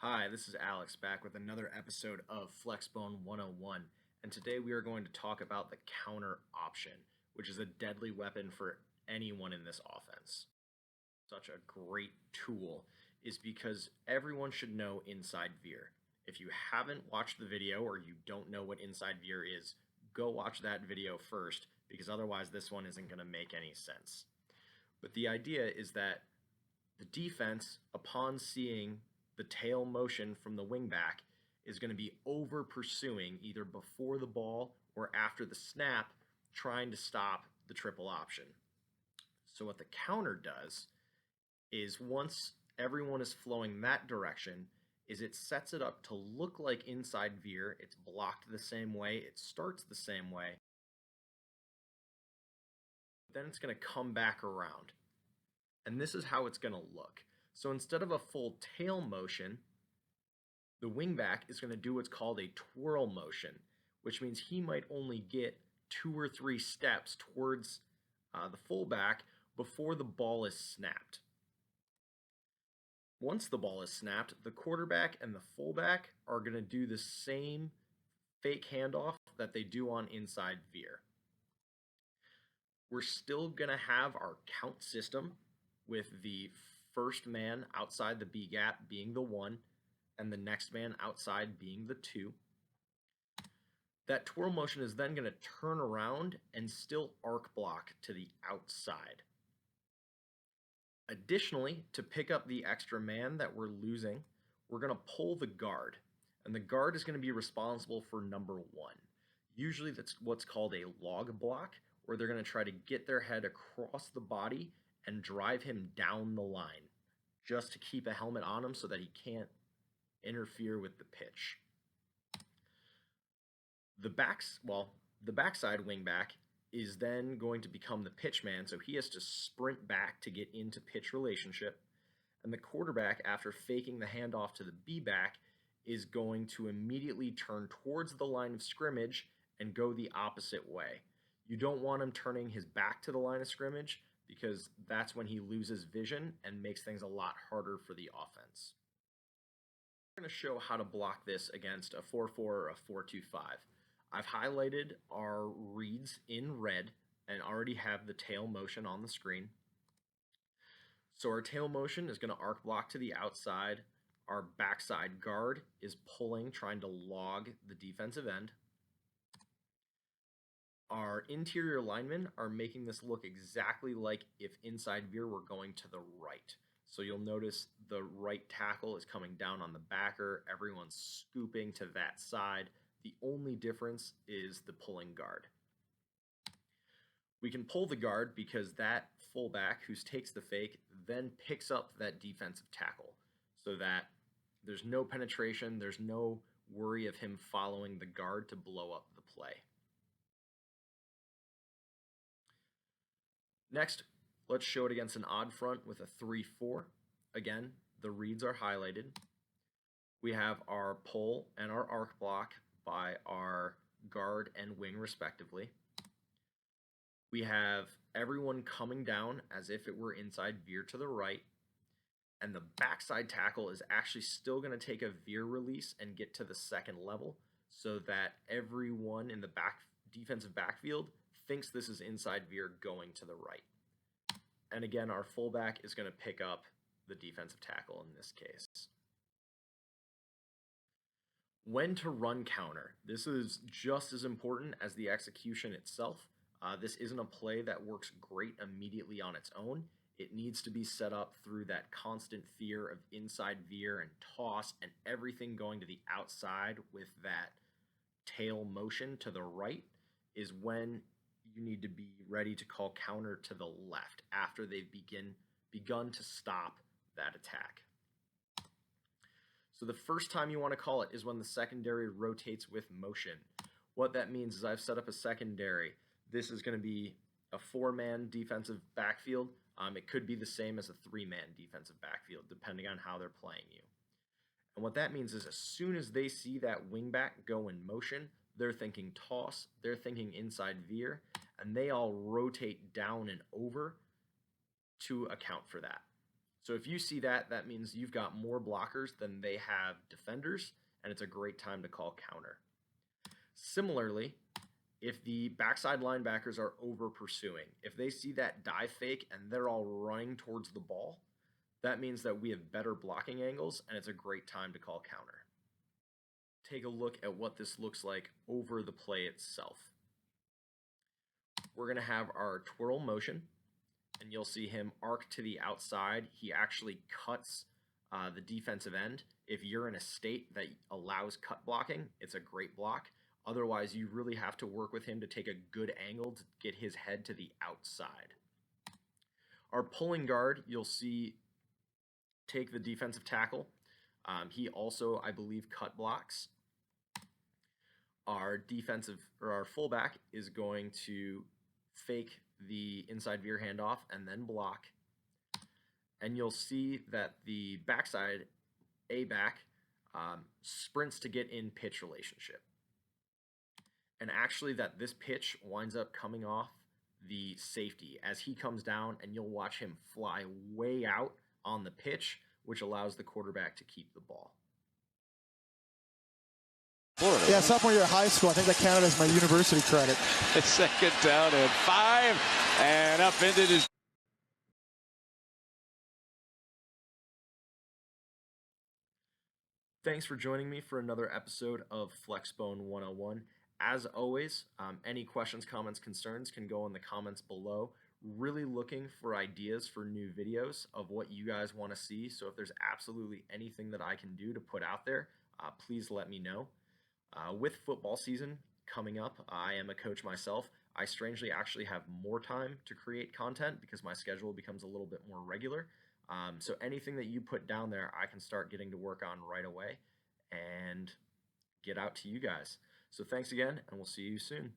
Hi, this is Alex back with another episode of Flexbone 101, and today we are going to talk about the counter option, which is a deadly weapon for anyone in this offense. Such a great tool is because everyone should know Inside Veer. If you haven't watched the video or you don't know what Inside Veer is, go watch that video first because otherwise this one isn't going to make any sense. But the idea is that the defense, upon seeing the tail motion from the wingback, is going to be over pursuing either before the ball or after the snap, trying to stop the triple option. So what the counter does is once everyone is flowing that direction, is it sets it up to look like Inside Veer. It's blocked the same way, it starts the same way, then it's going to come back around. And this is how it's going to look. So instead of a full tail motion, the wingback is going to do what's called a twirl motion, which means he might only get 2 or 3 steps towards the fullback before the ball is snapped. Once the ball is snapped, the quarterback and the fullback are going to do the same fake handoff that they do on Inside Veer. We're still going to have our count system with the first man outside the B gap being the 1 and the next man outside being the 2. That twirl motion is then going to turn around and still arc block to the outside. Additionally, to pick up the extra man that we're losing, we're going to pull the guard, and the guard is going to be responsible for number 1. Usually that's what's called a log block, where they're going to try to get their head across the body and drive him down the line just to keep a helmet on him so that he can't interfere with the pitch. The backside wingback is then going to become the pitch man, so he has to sprint back to get into pitch relationship. And the quarterback, after faking the handoff to the B-back, is going to immediately turn towards the line of scrimmage and go the opposite way. You don't want him turning his back to the line of scrimmage because that's when he loses vision and makes things a lot harder for the offense. We're going to show how to block this against a 4-4 or a 4-2-5. I've highlighted our reads in red and already have the tail motion on the screen. So our tail motion is going to arc block to the outside. Our backside guard is pulling, trying to log the defensive end. Our interior linemen are making this look exactly like if Inside Veer were going to the right. So you'll notice the right tackle is coming down on the backer. Everyone's scooping to that side. The only difference is the pulling guard. We can pull the guard because that fullback who takes the fake then picks up that defensive tackle so that there's no penetration, there's no worry of him following the guard to blow up the play. Next, let's show it against an odd front with a 3-4. Again, the reads are highlighted. We have our pull and our arc block by our guard and wing respectively. We have everyone coming down as if it were Inside Veer to the right, and the backside tackle is actually still going to take a veer release and get to the second level so that everyone in the defensive backfield thinks this is Inside Veer going to the right. And again, our fullback is going to pick up the defensive tackle in this case. When to run counter. This is just as important as the execution itself. This isn't a play that works great immediately on its own. It needs to be set up through that constant fear of Inside Veer and toss and everything going to the outside with that tail motion to the right is when you need to be ready to call counter to the left after they've begun to stop that attack. So the first time you want to call it is when the secondary rotates with motion. What that means is I've set up a secondary. This is going to be a 4-man defensive backfield. It could be the same as a 3-man defensive backfield, depending on how they're playing you. And what that means is as soon as they see that wingback go in motion, they're thinking toss, they're thinking Inside Veer, and they all rotate down and over to account for that. So if you see that, that means you've got more blockers than they have defenders, and it's a great time to call counter. Similarly, if the backside linebackers are over pursuing, if they see that dive fake and they're all running towards the ball, that means that we have better blocking angles, and it's a great time to call counter. Take a look at what this looks like over the play itself. We're going to have our twirl motion, and you'll see him arc to the outside. He actually cuts the defensive end. If you're in a state that allows cut blocking, it's a great block. Otherwise, you really have to work with him to take a good angle to get his head to the outside. Our pulling guard, you'll see take the defensive tackle. He also, I believe, cut blocks. Our fullback is going to fake the inside veer handoff and then block. And you'll see that the backside A-back sprints to get in pitch relationship. And actually that this pitch winds up coming off the safety as he comes down, and you'll watch him fly way out on the pitch, which allows the quarterback to keep the ball. Florida. Yeah, sophomore year of high school. I think that counted as my university credit. Second down and 5, and upended his. Thanks for joining me for another episode of Flexbone 101. As always, any questions, comments, concerns can go in the comments below. Really looking for ideas for new videos of what you guys want to see. So if there's absolutely anything that I can do to put out there, please let me know. With football season coming up, I am a coach myself. I strangely actually have more time to create content because my schedule becomes a little bit more regular. So anything that you put down there, I can start getting to work on right away and get out to you guys. So thanks again, and we'll see you soon.